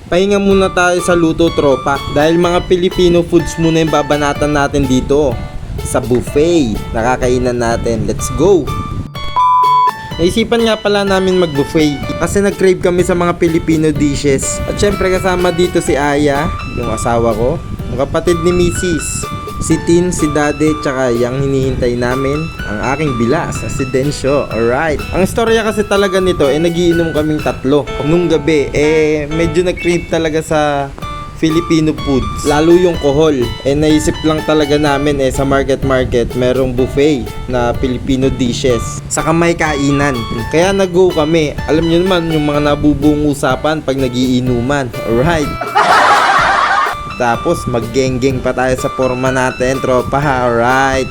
pahinga muna tayo sa luto, tropa. Dahil mga Filipino foods muna yung babanatan natin dito sa buffet. Nakakainan natin. Let's go! Naisipan nga pala namin mag-buffet kasi nag-crave kami sa mga Filipino dishes. At syempre kasama dito si Aya, yung asawa ko, ang kapatid ni Mrs. Si Tin, si Dade, tsaka yung hinihintay namin, ang aking bilas, si Densyo. Alright. Ang istorya kasi talaga nito, nagiinom kaming tatlo. Nung gabi, medyo nag-crave talaga sa Filipino foods, lalo yung kohol. Naisip lang talaga namin sa market merong buffet na Filipino dishes sa kamay kainan. Kaya nag-go kami. Alam nyo naman yung mga nabubuong usapan pag nagiinuman. Alright. Tapos mag-geng-geng pa tayo sa forma natin, tropa. Alright.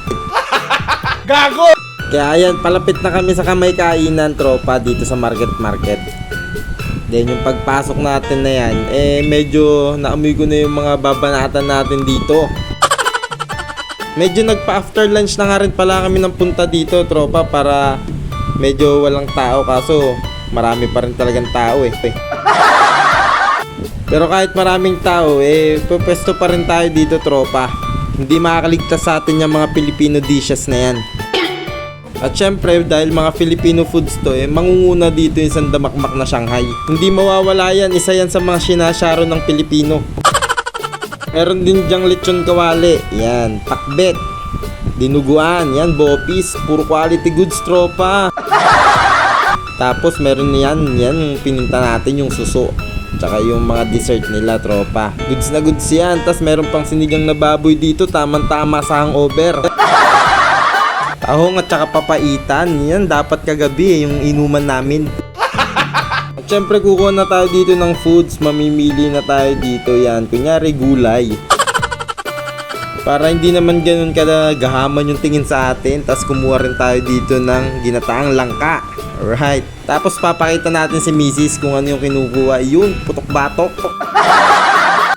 Gago! Kaya ayan, palapit na kami sa kamay kainan, tropa, dito sa market. Then yung pagpasok natin na yan, medyo naamoy ko na yung mga babanatan natin dito. Medyo nagpa-after lunch na nga rin pala kami ng punta dito, tropa, para medyo walang tao, kaso marami pa rin talagang tao Pero kahit maraming tao, pwesto pa rin tayo dito, tropa. Hindi makakaligtas sa atin yung mga Filipino dishes na yan. At syempre, dahil mga Filipino foods to, mangunguna dito yung sandamakmak na Shanghai. Hindi mawawala yan, isa yan sa mga sinasyaro ng Pilipino. Meron din dyang lechon kawali, yan, pakbet, dinuguan, yan, bopis, puro quality goods, tropa. Tapos meron yan yung pininta natin, yung suso, tsaka yung mga dessert nila, tropa. Goods na goods yan. Tapos meron pang sinigang na baboy dito, tamang-tama sa hangover. Tahong at saka papaitan, yan dapat kagabi yung inuman namin. At syempre kukuha na tayo dito ng foods, mamimili na tayo dito, yan, kunyari gulay. Para hindi naman ganun gahaman yung tingin sa atin. Tapos kumuha rin tayo dito ng ginataang langka. Alright. Tapos papakita natin si Mrs. kung ano yung kinukuha. Yun, putok-batok.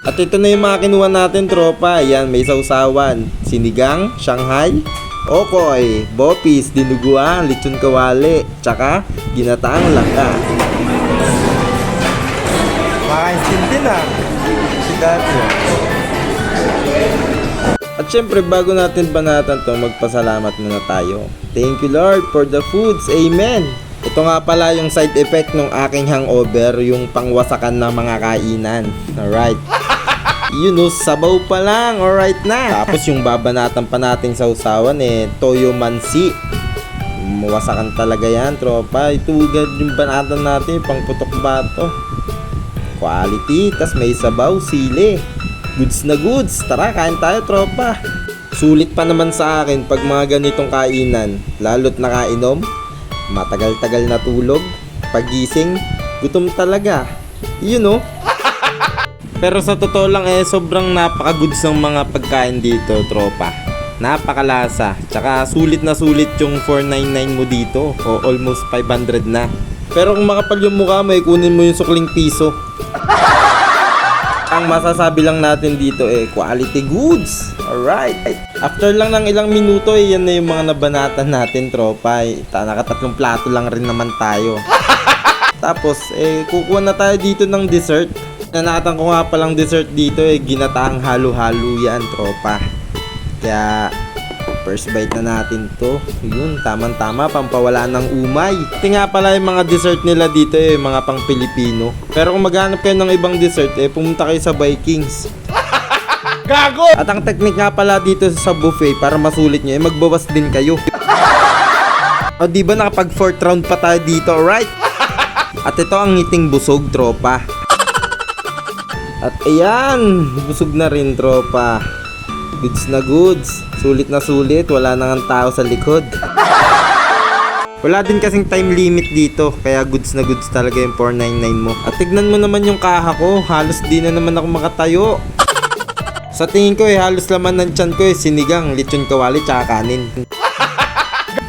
At ito na yung mga kinuha natin, tropa. Yan, may sausawan, sinigang, Shanghai, okoy, bopis, dinuguan, lechon kawali, tsaka ginataang langka. Makaistin din si Dati. At syempre bago natin banatan to, magpasalamat muna tayo. Thank you Lord for the foods. Amen. Ito nga pala yung side effect ng aking hangover, yung pangwasakan ng mga kainan. Alright. Yun sabaw pa lang, alright na. Tapos yung babanatan pa nating sausawan toyo mansi. Mawasakan talaga yan, tropa. Itugad yung banatan natin, pang putok bato. Quality, tas may sabaw, sili. Goods na goods, tara kain tayo, tropa. Sulit pa naman sa akin pag mga ganitong kainan, lalo't nakainom, matagal-tagal na tulog, pagising, gutom talaga. Pero sa totoo lang sobrang napaka-goods ng mga pagkain dito, tropa. Napakalasa. Tsaka sulit na sulit yung 499 mo dito. O almost 500 na. Pero kung makapal yung mukha mo, kunin mo yung sukling piso. Ang masasabi lang natin dito quality goods. Alright. After lang ng ilang minuto yan na yung mga nabanatan natin, tropa. Nakatatlong plato lang rin naman tayo. Tapos kukuha na tayo dito ng dessert. Nanatan ko nga palang dessert dito ginataang halo-halo yan, tropa. Kaya first bite na natin to. Yun, tamang-tama, pampawala ng umay. Ito nga pala yung mga dessert nila dito mga pang Pilipino. Pero kung maghanap kayo ng ibang dessert pumunta kayo sa Vikings. Gago! At ang technique nga pala dito sa buffet para masulit nyo magbawas din kayo. O diba nakapag 4th round pa tayo dito, alright? At ito ang ngiting busog, tropa. At ayan, busog na rin, tropa. Goods na goods. Sulit na sulit, wala nang tao sa likod. Wala din kasing time limit dito, kaya goods na goods talaga yung 499 mo. At tignan mo naman yung kaha ko, halos di na naman ako makatayo. Sa tingin ko halos laman ng tiyan ko sinigang, lechon kawali, tsaka kanin.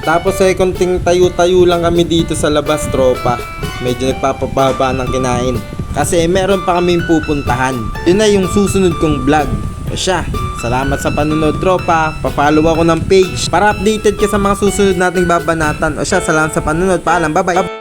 Tapos konting tayo-tayo lang kami dito sa labas, tropa. Medyo nagpapababa ng kinain. Kasi meron pa kaming pupuntahan. Yun na yung susunod kong vlog. O siya, salamat sa panunod, tropa. Pa-follow ako ng page para updated ka sa mga susunod nating babanatan. O siya, salamat sa panunod. Paalam, bye bye.